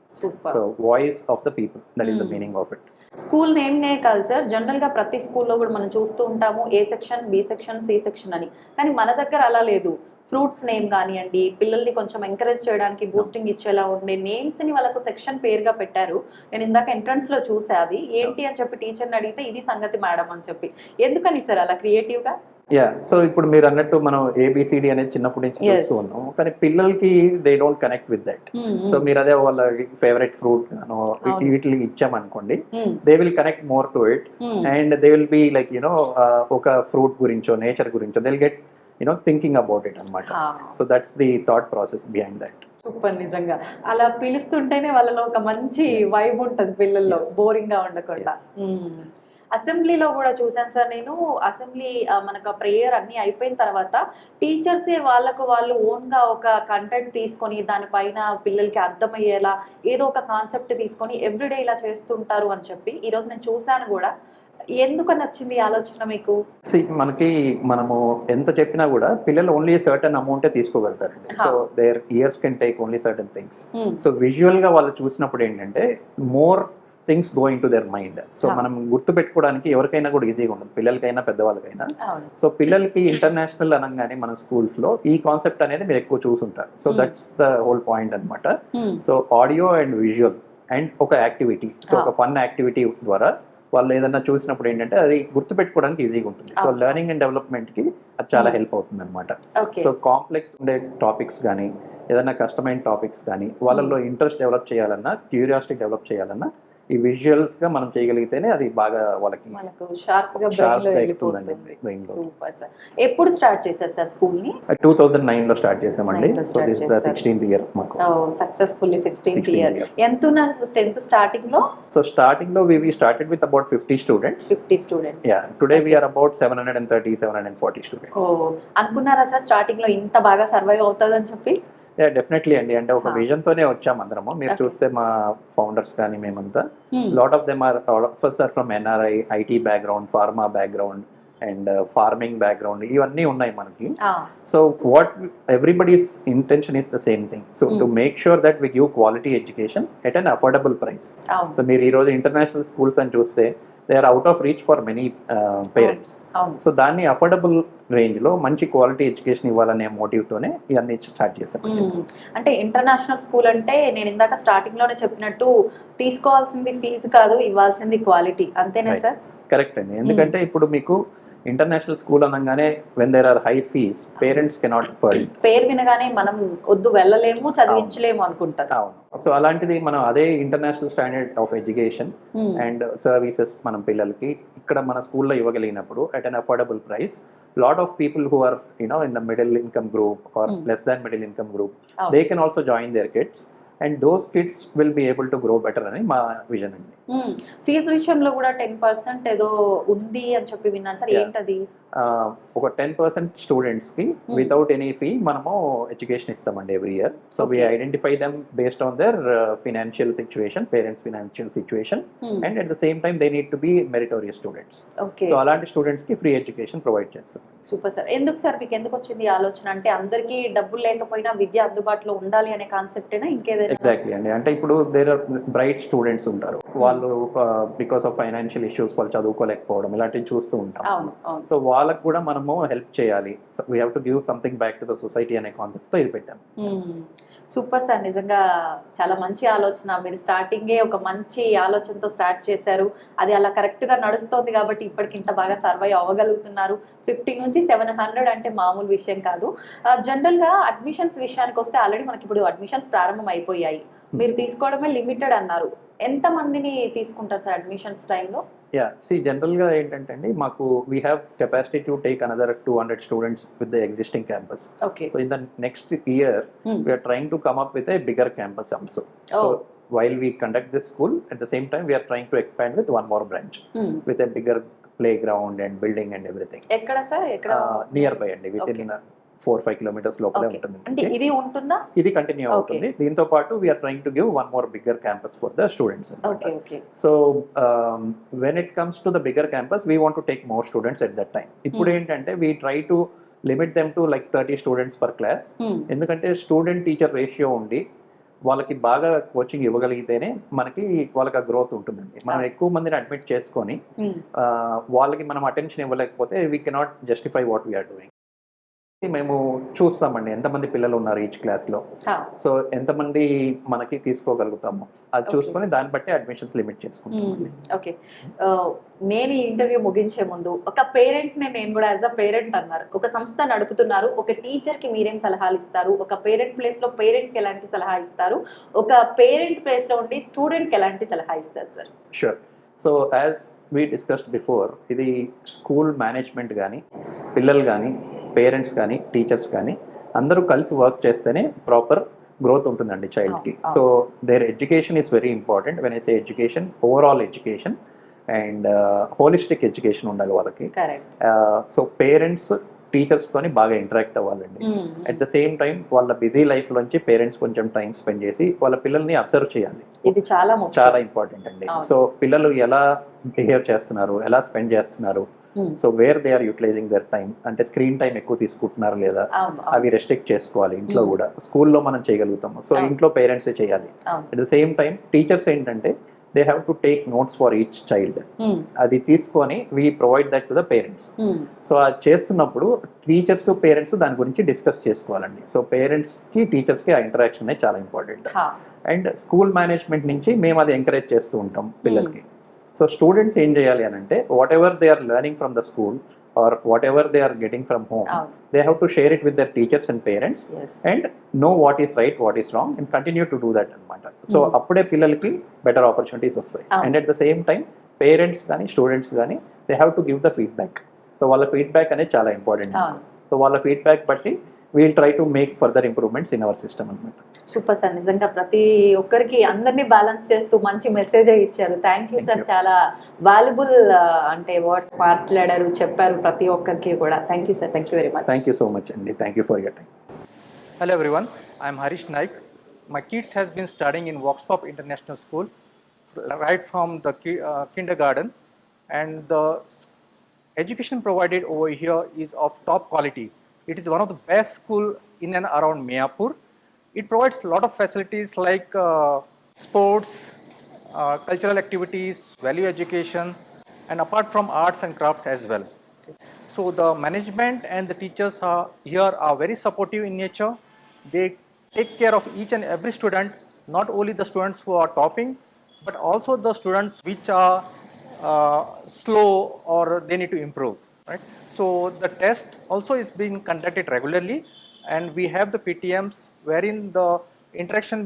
So voice of the people, that is the meaning of it. School నేమ్నే కాదు సార్, జనరల్గా ప్రతి స్కూల్లో కూడా మనం చూస్తూ ఉంటాము A section, B section, C section అని. కానీ మన దగ్గర అలా లేదు. ఫ్రూట్స్ నేమ్ కానివ్వండి, పిల్లల్ని కొంచెం ఎంకరేజ్ చేయడానికి బూస్టింగ్ ఇచ్చేలా ఉండే నేమ్స్ని వాళ్ళకు సెక్షన్ పేరుగా పెట్టారు. నేను ఇందాక ఎంట్రన్స్లో చూసా, అది ఏంటి అని చెప్పి టీచర్ని అడిగితే ఇది సంగతి మేడం అని చెప్పి. ఎందుకని సార్ అలా క్రియేటివ్గా? యా సో ఇప్పుడు మీరు అన్నట్టు మనం ఏబిసిడి అనేది చిన్నప్పటి నుంచి Yes. చూస్తూ ఉన్నాం, కానీ పిల్లలకి they don't connect with that. So మీరు అదే వాళ్ళ ఫేవరెట్ ఫ్రూట్ గానో అవును. వీటికి ఇచ్చామనుకోండి, they will connect more to it and they will be like ఒక ఫ్రూట్ గురించో నేచర్ గురించో they will get thinking about it అనమాట. So that's the thought process behind that. Super నిజంగా. అలా పిలుస్తుంటేనే వాళ్ళలో ఒక మంచి Yes. వైబ్ ఉంటది పిల్లల్లో, Yes. బోరింగ్ గా ఉండకుండా. అసెంబ్లీలో కూడా చూసాను సార్ నేను. అసెంబ్లీ మనకు ప్రేయర్ అన్ని అయిపోయిన తర్వాత టీచర్సే వాళ్ళకు వాళ్ళు ఓన్ గా ఒక కంటెంట్ తీసుకొని దానిపైన పిల్లలకి అర్థమయ్యేలా ఏదో ఒక కాన్సెప్ట్ తీసుకొని ఎవ్రీడే ఇలా చేస్తుంటారు అని చెప్పి ఈ రోజు నేను చూసాను కూడా. ఎందుకు నచ్చింది ఈ ఆలోచన మీకు? మనము ఎంత చెప్పినా కూడా పిల్లలు ఓన్లీ సర్టన్ అమౌంటే తీసుకోగలుగుతారండి. So their ears can take only certain things. So visual గా వాళ్ళు చూసినప్పుడు ఏంటంటే more things going to their mind. సో మనం గుర్తు పెట్టుకోవడానికి ఎవరికైనా కూడా ఈజీగా ఉండదు, పిల్లలకైనా పెద్దవాళ్ళకైనా. సో పిల్లలకి ఇంటర్నేషనల్ అనగానే మన స్కూల్స్ లో ఈ కాన్సెప్ట్ అనేది మీరు ఎక్కువ చూసుంటారు. So that's the whole point అనమాట. So audio and visual and ఒక యాక్టివిటీ, సో ఒక ఫన్ యాక్టివిటీ ద్వారా వాళ్ళు ఏదన్నా చూసినప్పుడు ఏంటంటే అది గుర్తుపెట్టుకోవడానికి ఈజీగా ఉంటుంది. సో లెర్నింగ్ అండ్ డెవలప్మెంట్ కి అది చాలా హెల్ప్ అవుతుంది అనమాట. సో కాంప్లెక్స్ ఉండే టాపిక్స్ కానీ ఏదైనా కష్టమైన టాపిక్స్ కానీ వాళ్ళల్లో ఇంట్రెస్ట్ డెవలప్ చేయాలన్నా, క్యూరియాసిటీ డెవలప్ చేయాలన్నా ఈ విజువల్స్ గా మనం చేయగలిగితేనే అది బాగా వాళ్ళకి షార్ప్ గా ఎక్కుతుందండి బ్రెయిన్ లో. Super sir. ఎప్పుడు స్టార్ట్ చేశారు సార్ స్కూల్ ని? 2009 లో స్టార్ట్ చేసామండి. So this is the 16th year మాకు. Successfully 16th year. ఎంత ఉన్నారు స్ట్రెంత్ స్టార్టింగ్ లో? సో స్టార్టింగ్ లో we started with about 50 students. 50 students. Yeah, today we are about 730 740 students. అనుకున్నారా సార్ స్టార్టింగ్ లో ఇంత బాగా సర్వైవ్ అవుతుందని చెప్పి? డెఫినెట్లీ అండి. అంటే ఒక విజన్ తోనే వచ్చాం అందరము. మీరు చూస్తే మా ఫౌండర్స్ కానీ మేమంతా lot of them are from NRI, IT background, pharma background and farming background, ఇవన్నీ ఉన్నాయి మనకి. So what everybody's intention is the same thing. So to make sure that we give quality education at an affordable price. So మీరు ఈ రోజు ఇంటర్నేషనల్ స్కూల్స్ అని చూస్తే they are out of reach for many parents. So దాన్ని అఫోర్డబుల్ రేంజ్ లో మంచి క్వాలిటీ ఎడ్యుకేషన్ ఇవ్వాలనే మోటివ్ తోనే ఇవన్నీ స్టార్ట్ చేశాం. అంటే ఇంటర్నేషనల్ స్కూల్ అంటే నేను ఇందాక స్టార్టింగ్ లోనే చెప్పినట్టు తీసుకోవాల్సింది ఫీజు కాదు, ఇవ్వాల్సింది క్వాలిటీ, అంతేనా సార్? కరెక్ట్ అండి. ఎందుకంటే ఇప్పుడు మీకు ఇంటర్నేషనల్ స్కూల్ అనగానే when there are high fees parents cannot afford. పేరు వినగానే మనం వద్దు వెళ్ళలేము, చదివించలేము అనుకుంటారు. అవును. సో అలాంటిది మనం అదే international standard of education and services మనం పిల్లలకి ఇక్కడ మన స్కూల్లో ఇవ్వగలిగినప్పుడు at an affordable price, lot of people who are in the middle income group or less than middle income group, they can also join their kids and those kids will be able to grow better అని మా విజన్ అండి. ఫీజు విషయంలో కూడా 10% ఏదో ఉంది అని చెప్పి విన్నాను సార్, ఏంటది? ఒక 10% స్టూడెంట్స్ కి వితౌట్ ఎనీ ఫీ మనము ఎడ్యుకేషన్ ఇస్తామండి every year. So we identify them based on their financial situation, parents financial situation and at the same time they need to be meritorious students. So అలాంటి స్టూడెంట్స్ కి ఫ్రీ ఎడ్యుకేషన్ ప్రొవైడ్ చేస్తాం. Super sir. ఎందుకు సార్ మీకు ఎందుకు వచ్చింది ఈ ఆలోచన? అంటే అందరికీ డబ్బులు లేకపోయినా విద్య అందుబాటులో ఉండాలి అనే కాన్సెప్టేనా ఇంకేదైనా? ఎగ్జాక్ట్లీ అండి. అంటే ఇప్పుడు దేర్ ఆర్ బ్రైట్ స్టూడెంట్స్ ఉంటారు, వాళ్ళు బికాస్ ఆఫ్ ఫైనాన్షియల్ ఇష్యూస్ వాళ్ళు చదువుకోలేకపోవడం ఇలాంటివి చూస్తూ ఉంటాం. సో వాళ్ళకు కూడా మనము హెల్ప్ చేయాలి, we have to give something back to the society అనే కాన్సెప్ట్ తో ఇది పెట్టాం. Super sir. నిజంగా చాలా మంచి ఆలోచన. మీరు స్టార్టింగే ఒక మంచి ఆలోచనతో స్టార్ట్ చేశారు, అది అలా కరెక్ట్ గా నడుస్తోంది కాబట్టి ఇప్పటికి ఇంత బాగా సర్వైవ్ అవ్వగలుగుతున్నారు. 50 నుంచి 700 అంటే మామూలు విషయం కాదు. జనరల్ గా అడ్మిషన్స్ విషయానికి వస్తే ఆల్రెడీ మనకి ఇప్పుడు అడ్మిషన్స్ ప్రారంభం అయిపోయాయి, మీరు తీసుకోవడమే లిమిటెడ్ అన్నారు. ఎంత మందిని తీసుకుంటారు సార్ అడ్మిషన్స్ టైంలో? జనరల్ గా ఏంటంటే అండి, మాకు we have capacity to take another 200 students with the existing campus. So in the next year we're trying to come up with a bigger campus also. So while we conduct this school, at the same time we are trying to expand with one more branch with a bigger playground and building and everything. ఎక్కడ సార్? ఎక్కడ? నియర్ బై అండి, విత్ ఇన్ 4-5 కిలోమీటర్స్ లోపలే ఉంటుంది. అంటే ఇది ఉంటుందా? ఇది కంటిన్యూ అవుతుంది. దీంతో పాటు we're trying to give one more bigger campus for the students. So when it comes to the bigger campus we want to take more students at that time. ఇప్పుడు ఏంటంటే we try to limit them to like 30 students per class. ఎందుకంటే స్టూడెంట్ టీచర్ రేషియో ఉండి వాళ్ళకి బాగా కోచింగ్ ఇవ్వగలిగితేనే మనకి వాళ్ళకి ఆ గ్రోత్ ఉంటుందండి. మనం ఎక్కువ మందిని అడ్మిట్ చేసుకొని వాళ్ళకి మనం అటెన్షన్ ఇవ్వలేకపోతే we cannot justify what we're doing. మేము చూస్తామండి ఎంతమంది పిల్లలు ఉన్నారు ఈచ్ క్లాస్లో. సో ఎంతమంది మనకి తీసుకోగలుగుతాము అది ఓకే. చూసుకొని దాన్ని బట్టి అడ్మిషన్స్ లిమిట్ చేసుకుంటామండి. ఓకే. నేను ఈ ఇంటర్వ్యూ ముగించే ముందు ఒక పేరెంట్‌ని నేను గూడా యాస్ ఎ పేరెంట్ అన్నారు. ఒక సంస్థ నడుపుతున్నారు. ఒక టీచర్‌కి మీరేం సలహాలు ఇస్తారు? ఒక పేరెంట్ ప్లేస్‌లో పేరెంట్‌కి ఎలాంటి సలహా ఇస్తారు? ఒక పేరెంట్ ప్లేస్‌లో ఉండి స్టూడెంట్‌కి ఎలాంటి సలహా ఇస్తారు sir? Sure. So as we discussed before, ఇది స్కూల్ మేనేజ్మెంట్ కానీ, పిల్లలు కానీ, పేరెంట్స్ కానీ, టీచర్స్ కానీ అందరూ కలిసి వర్క్ చేస్తేనే ప్రాపర్ గ్రోత్ ఉంటుందండి చైల్డ్కి. అవును. So their education is very important. When I say education, overall education and holistic education ఉండాలి వాళ్ళకి. కరెక్ట్. సో పేరెంట్స్ టీచర్స్తోని బాగా ఇంటరాక్ట్ అవ్వాలండి. అట్ ద సేమ్ టైం వాళ్ళ బిజీ లైఫ్లోంచి పేరెంట్స్ కొంచెం టైం స్పెండ్ చేసి వాళ్ళ పిల్లల్ని అబ్జర్వ్ చేయాలి. ఇది చాలా ముఖ్యం. చాలా ఇంపార్టెంట్ అండి. అవును. సో పిల్లలు ఎలా బిహేవ్ చేస్తున్నారు, ఎలా స్పెండ్ చేస్తున్నారు, so where they are utilising their time, అంటే స్క్రీన్ టైం ఎక్కువ తీసుకుంటున్నారు లేదా, అవును. అవి రెస్ట్రిక్ట్ చేసుకోవాలి. ఇంట్లో కూడా స్కూల్లో మనం చేయగలుగుతాము, సో అవును. ఇంట్లో పేరెంట్సే చేయాలి. అవును. At the same time teachers ఏంటంటే they have to take notes for each child. అది తీసుకొని we provide that to the parents. So అది చేస్తున్నప్పుడు టీచర్స్ పేరెంట్స్ దాని గురించి డిస్కస్ చేసుకోవాలండి. సో పేరెంట్స్కి టీచర్స్కి ఆ ఇంటరాక్షన్ అనేది చాలా ఇంపార్టెంట్. అండ్ స్కూల్ మేనేజ్మెంట్ నుంచి మేము అది ఎంకరేజ్ చేస్తూ ఉంటాం పిల్లలకి. సో స్టూడెంట్స్ ఏం చేయాలి అని అంటే whatever they are learning from the school or whatever they are getting from home, they have to share it with their teachers and parents and know what is right, what is wrong and continue to do that అనమాట. సో అప్పుడే పిల్లలకి బెటర్ ఆపర్చునిటీస్ వస్తాయి. And at the same time parents కానీ స్టూడెంట్స్ కానీ they have to give the feedback. So వాళ్ళ ఫీడ్బ్యాక్ అనేది చాలా ఇంపార్టెంట్. సో వాళ్ళ ఫీడ్బ్యాక్ బట్టి we'll try to make further improvements in our system అనమాట. Super sir. నిజంగా ప్రతి ఒక్కరికి అందరినీ బ్యాలెన్స్ చేస్తూ మంచి మెసేజ్ ఇచ్చారు. Thank you sir. చాలా వాల్యుబుల్ అంటే వర్డ్స్ మాట్లాడారు, చెప్పారు ప్రతి ఒక్కరికి కూడా. Thank you sir. Thank you very much. Thank you so much అండి. Thank you for your time. Hello everyone, I am Harish Naik. My kids has been studying in Voxpop International School right from the kindergarten, and the education provided over here is of top quality. It is one of the best school in and around Mayapur. It provides a lot of facilities like sports, cultural activities, value education, and apart from arts and crafts as well. So the management and the teachers here are very supportive in nature. They take care of each and every student, not only the students who are topping, but also the students which are slow or they need to improve. Right. So the test also is being conducted regularly, and we have the PTMs wherein the interaction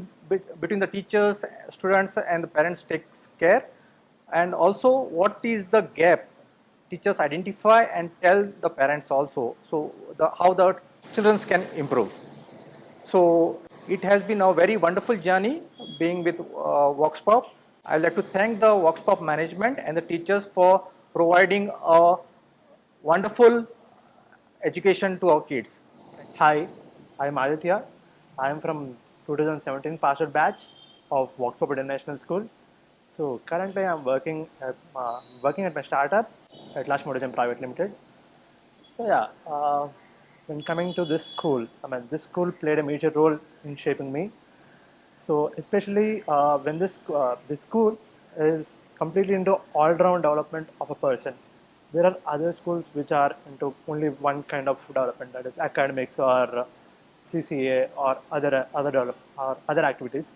between the teachers, students, and the parents takes care, and also what is the gap teachers identify and tell the parents also, so how the children can improve. So it has been a very wonderful journey being with Voxpop. I'd like to thank the Voxpop management and the teachers for providing a wonderful education to our kids. Hi, I'm Aditya. I'm from 2017 passed out batch of Voxpop International School. So currently I'm working at my startup at Lash Modem Private Limited. So yeah, when coming to this school, this school played a major role in shaping me. So especially when this school is completely into all-round development of a person. There are other schools which are into only one kind of development, that is academics or CCA or other activities.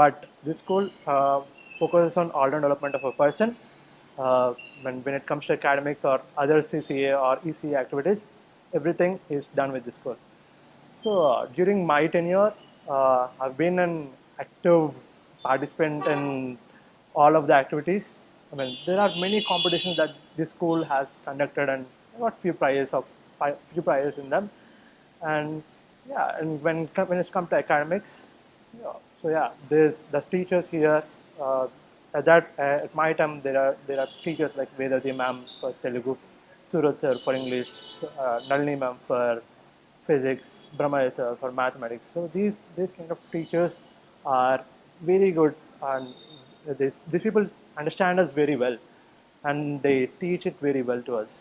But this school focuses on all-round development of a person. When it comes to academics or other CCA or ECA activities, everything is done with this school. So during my tenure, I've been an active participant in all of the activities. There are many competitions that this school has conducted and got few prizes in them. And yeah, and when it comes to academics, so yeah, there's the teachers here. At my time, there are teachers like Vedati ma'am for Telugu, Suraj sir for English, Nalini ma'am for physics, Brahma sir for mathematics. So these kind of teachers are very good, and these people understand us very well, and they teach it very well to us.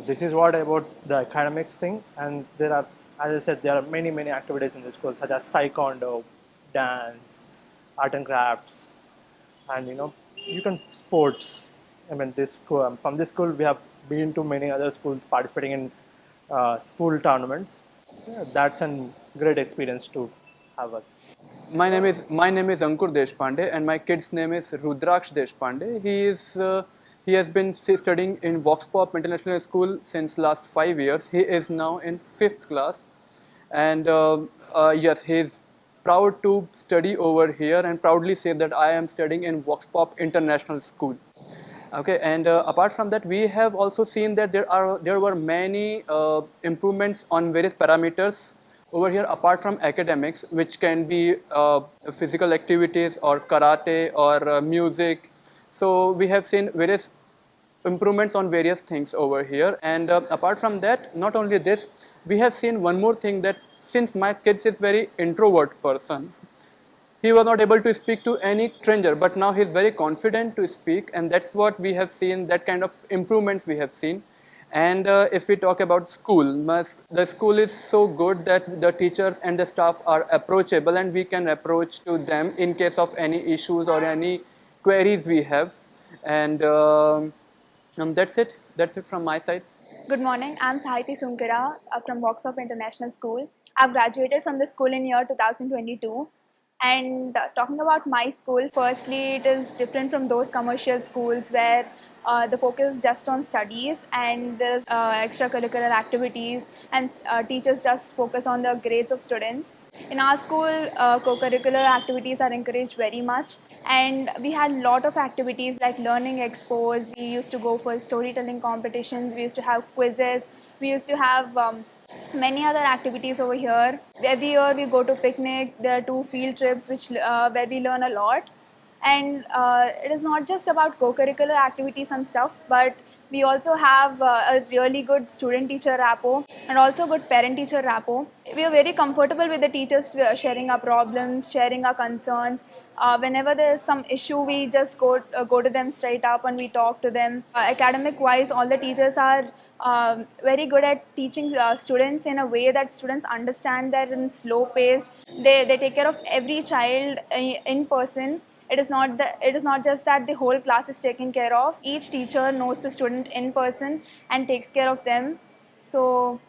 This is what about the academics thing, and there are, as I said, there are many activities in the school such as taekwondo, dance, art and crafts, and you can sports. This school, from this school we have been to many other schools participating in school tournaments. Yeah, that's a great experience to have us. My name is Ankur Deshpande, and my kid's name is Rudraksh Deshpande. He has been studying in Vox Pop International School since last 5 years. He is now in fifth class, and yes, he is proud to study over here and proudly say that I am studying in Vox Pop International School. Okay, and apart from that, we have also seen that there were many improvements on various parameters over here apart from academics, which can be physical activities or karate or music. So we have seen various improvements on various things over here. And apart from that, not only this, we have seen one more thing, that since my kids is very introvert person, he was not able to speak to any stranger, but now he is very confident to speak, and that's what we have seen, that kind of improvements we have seen. And if we talk about school, the school is so good that the teachers and the staff are approachable, and we can approach to them in case of any issues or any queries we have. And that's it from my side. Good morning, I'm Sahiti Sunkara from Voxop International School. I've graduated from the school in year 2022. And talking about my school, firstly, it is different from those commercial schools where the focus is just on studies and there's extracurricular activities and teachers just focus on the grades of students. In our school, co-curricular activities are encouraged very much, and we had a lot of activities like learning expos. We used to go for storytelling competitions. We used to have quizzes. We used to have many other activities over here. Every year we go to picnic. There are 2 field trips where we learn a lot. And it is not just about co-curricular activities and stuff, but we also have a really good student-teacher rapport and also good parent-teacher rapport. We are very comfortable with the teachers sharing our problems, sharing our concerns. Whenever there is some issue, we just go to them straight up and we talk to them. Academic-wise, all the teachers are very good at teaching students in a way that students understand that in slow paced. They take care of every child in person. It is not just that the whole class is taken care of. Each teacher knows the student in person and takes care of them. So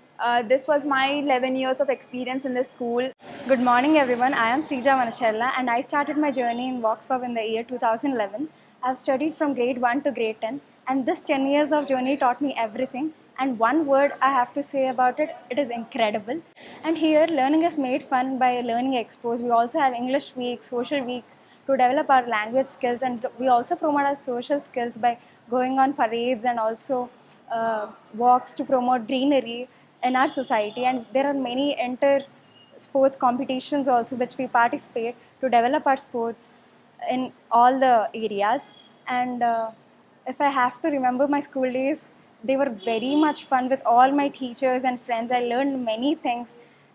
this was my 11 years of experience in this school. Good morning, everyone. I am Srija Manachella, and I started my journey in Voxpub in the year 2011. I've studied from grade 1 to grade 10, and this 10 years of journey taught me everything. And one word I have to say about it, it is incredible. And here, learning is made fun by learning expos. We also have English week, social week to develop our language skills, and we also promote our social skills by going on parades and also walks to promote greenery in our society. And there are many sports competitions also which we participate to develop our sports in all the areas. And if I have to remember my school days, they were very much fun with all my teachers and friends. I learned many things,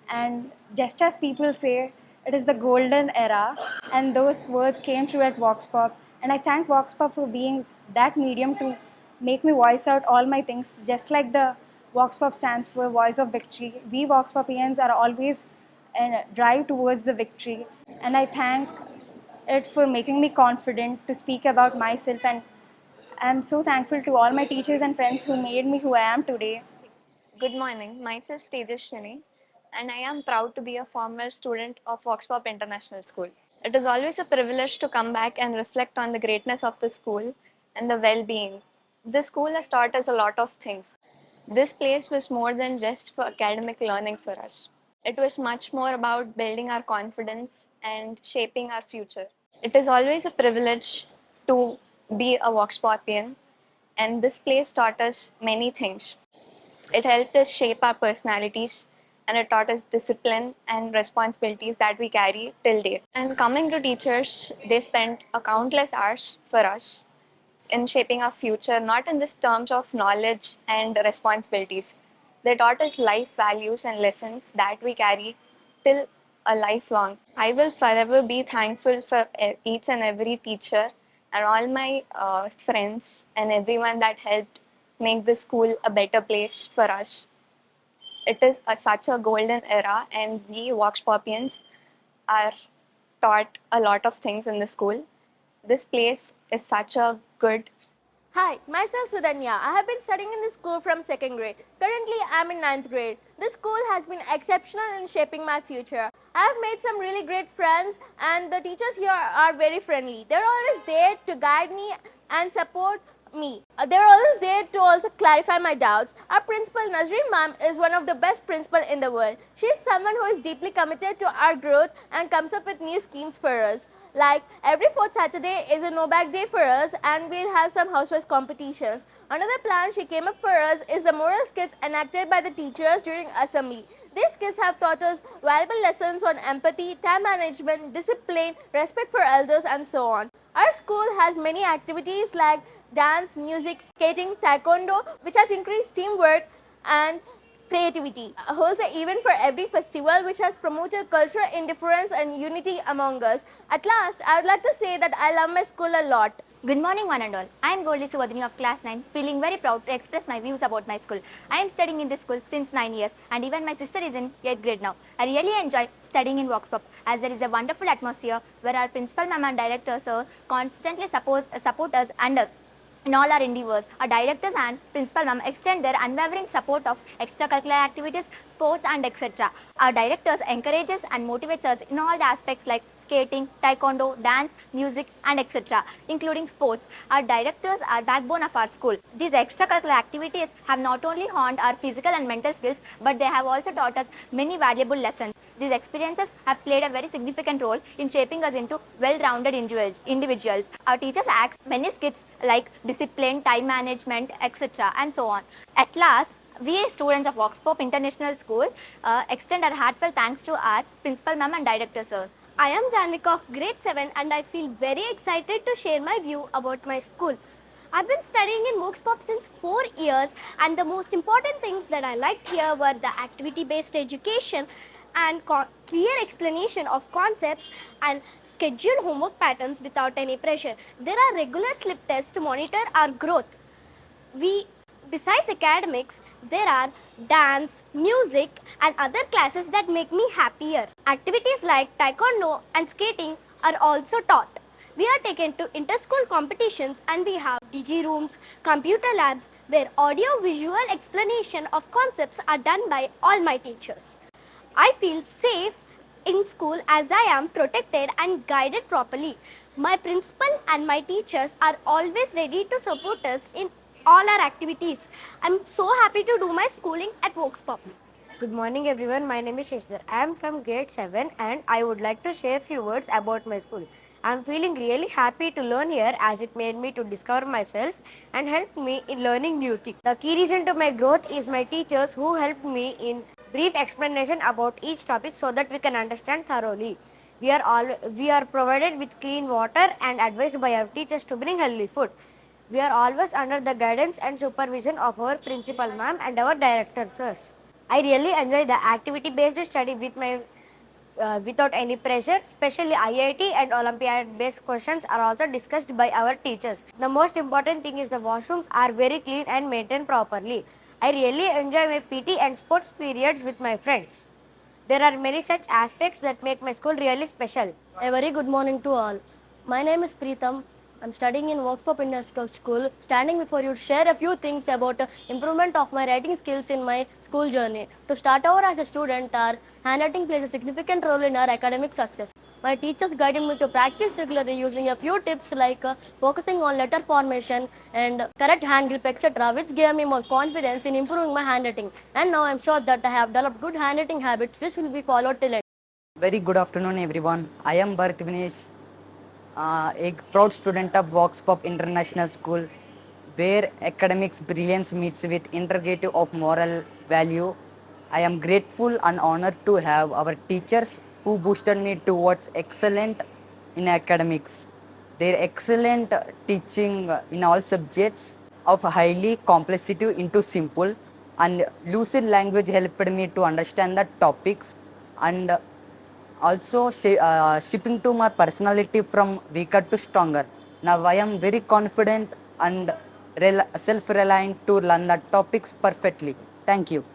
and just as people say, it is the golden era, and those words came true at Vox Pop. And I thank Vox Pop for being that medium to make me voice out all my things, just like the Vox Pop stands for Voice of Victory. We Vox Popians are always drive towards the victory, and I thank it for making me confident to speak about myself. And I'm so thankful to all my teachers and friends who made me who I am today. Good morning, myself Tejaswini, and I am proud to be a former student of Voxpop International School. It is always a privilege to come back and reflect on the greatness of the school and the well being. This school has taught us a lot of things. This place was more than just for academic learning for us. It was much more about building our confidence and shaping our future. It is always a privilege to be a Voxpopian, and this place taught us many things. It helped us shape our personalities, and it taught us discipline and responsibilities that we carry till date. And coming to teachers, they spent a countless hours for us in shaping our future, not in just terms of knowledge and responsibilities. They taught us life values and lessons that we carry till a lifelong. I will forever be thankful for each and every teacher and all my friends and everyone that helped make the school a better place for us. It is such a golden era, and we Vox Popians are taught a lot of things in the school. This place is such a good Hi, myself Sudhanya. I have been studying in this school from 2nd grade. Currently, I am in 9th grade. This school has been exceptional in shaping my future. I have made some really great friends, and the teachers here are very friendly. They're always there to guide me and support me. They're always there to also clarify my doubts. Our principal Nazreen ma'am is one of the best principal in the world. She is someone who is deeply committed to our growth and comes up with new schemes for us. Like every fourth Saturday is a no bag day for us, and we'll have some housewives competitions. Another plan she came up for us is the moral skits enacted by the teachers during assembly. These skits have taught us valuable lessons on empathy, time management, discipline, respect for elders, and so on. Our school has many activities like dance, music, skating, taekwondo, which has increased teamwork and creativity. Holds an event for every festival, which has promoted cultural indifference and unity among us. At last, I would like to say that I love my school a lot. Good morning, one and all. I am Goldie Subodhini of class 9, feeling very proud to express my views about my school. I am studying in this school since 9 years, and even my sister is in 8th grade now. I really enjoy studying in Vox Pop, as there is a wonderful atmosphere where our principal ma'am and director sir constantly support us and in all our endeavors. Our directors and principal ma'am extend their unwavering support of extracurricular activities, sports, and etc. Our directors encourages and motivates us in all the aspects like skating, taekwondo, dance, music, and etc., including sports. Our directors are backbone of our school. These extracurricular activities have not only honed our physical and mental skills, but they have also taught us many valuable lessons. These experiences have played a very significant role in shaping us into well-rounded individuals. Our teachers ask many skills like discipline, time management, etc., and so on. At last, we students of Vox Pop International School extend our heartfelt thanks to our principal ma'am and director sir. I am Janvika of grade 7 and I feel very excited to share my view about my school. I've been studying in Vox Pop since 4 years, and the most important things that I liked here were the activity-based education and clear explanation of concepts and scheduled homework patterns without any pressure. There are regular slip tests to monitor our growth. Besides academics, there are dance, music, and other classes that make me happier. Activities like taekwondo and skating are also taught. We are taken to inter-school competitions, and we have DG rooms, computer labs where audio-visual explanation of concepts are done by all my teachers. I feel safe in school as I am protected and guided properly. My principal and my teachers are always ready to support us in all our activities. I'm so happy to do my schooling at Vox Pop. Good morning everyone, my name is Shashidhar. I am from grade 7 and I would like to share few words about my school. I am feeling really happy to learn here as it made me to discover myself and helped me in learning new things. The key reason to my growth is my teachers who helped me in brief explanation about each topic so that we can understand thoroughly. We are provided with clean water and advised by our teachers to bring healthy food. We are always under the guidance and supervision of our principal ma'am and our director sirs. I really enjoy the activity-based study without any pressure, especially IIT and Olympiad-based questions are also discussed by our teachers. The most important thing is the washrooms are very clean and maintained properly. I really enjoy my PT and sports periods with my friends. There are many such aspects that make my school really special. A very good morning to all. My name is Preetham. I'm studying in Vox Pop International School, standing before you to share a few things about improvement of my writing skills in my school journey. To start over as a student, our handwriting plays a significant role in our academic success. My teachers guided me to practice regularly using a few tips like focusing on letter formation and correct hand grip, etc., which gave me more confidence in improving my handwriting. And now I'm sure that I have developed good handwriting habits which will be followed till end. Very good afternoon everyone. I am Bharat Vinesh, a proud student of Vox Pop International School, where academics brilliance meets with integrative of moral value. I am grateful and honored to have our teachers who boosted me towards excellent in academics. Their excellent teaching in all subjects of highly complexity into simple and lucid language helped me to understand the topics and also shifting to my personality from weaker to stronger. Now I am very confident and self-reliant to learn the topics perfectly. Thank you.